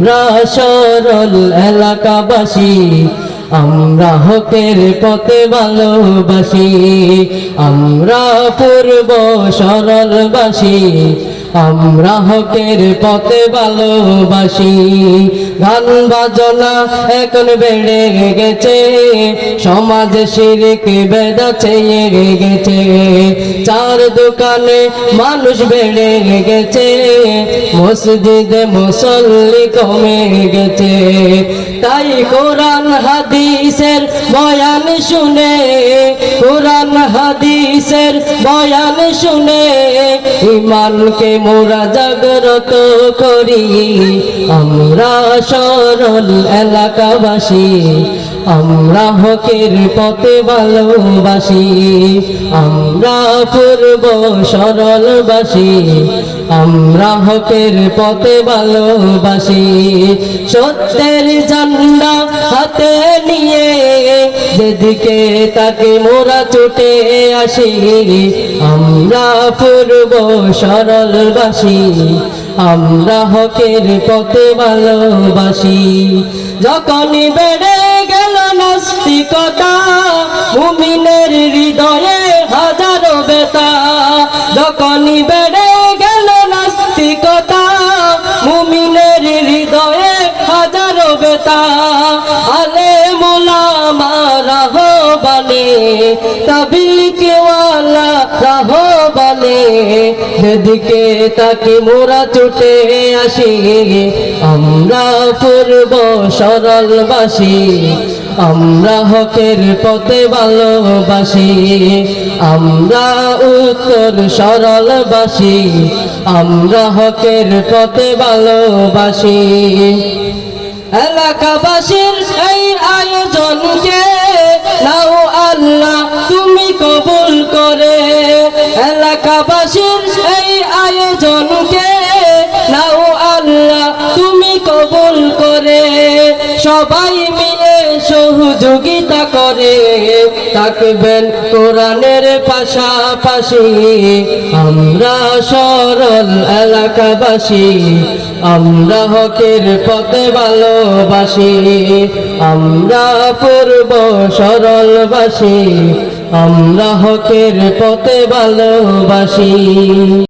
আমরা সরল এলাকাবাসী, আমরা হকের পথে ভালোবাসি। আমরা পূর্ব সরলবাসী, আমরা হকের পথে ভালোবাসি। গান বাজনা এখন বেড়ে গেছে, সমাজ শিরক বেদাত ছেয়ে গেছে। চার দোকানে মানুষ বেড়ে গেছে, মসজিদে মুসল্লি কমে গেছে। তাই কোরআন হাদিসের বয়ান শুনে, কোরআন হাদিসের বয়ান শুনে ঈমানকে মোরা জাগ্রত করি। আমরা সরল এলাকাবাসী, আমরা হকের পথে ভালোবাসি। আমরা পূর্ব সরলবাসী, আমরা হকের পথে ভালোবাসি। সত্যের ঝান্ডা হাতে নিয়ে যেদিকে তাকে মোরা ছুটে আসি। আমরা পূর্ব সরলবাসী, আমরা হকের পথে ভালোবাসি। যখনই বেড়ে গেল নাস্তিকতা, মুমিনের হৃদয়ে হাজারো ব্যথা। যখনই বেড়ে গেল নাস্তিকতা, মুমিনের হৃদয়ে হাজারো ব্যথা। আলেম ওলামা রাহবানে, তাবলীগওয়ালা রাহবানে, যেদিকে তাকে মোরা ছুটে আসি। আমরা পূর্ব সরলবাসী, আমরা হকের পথে ভালোবাসি। আমরা উত্তর সরলবাসী, আমরা হকের পথে ভালোবাসি। এলাকাবাসীর এই আয়োজনকে নাও আল্লাহ তুমি কবুল করে। এলাকাবাসীর এই আয়োজনকে নাও আল্লাহ তুমি কবুল করে। সবাই মিলে সহযোগিতা করে থাকবেন কোরআনের পাশাপাশি। আমরা সরল এলাকাবাসী, আমরা হকের পথে ভালোবাসি। আমরা পূর্ব সরলবাসী, আমরা হকের পথে ভালোবাসি।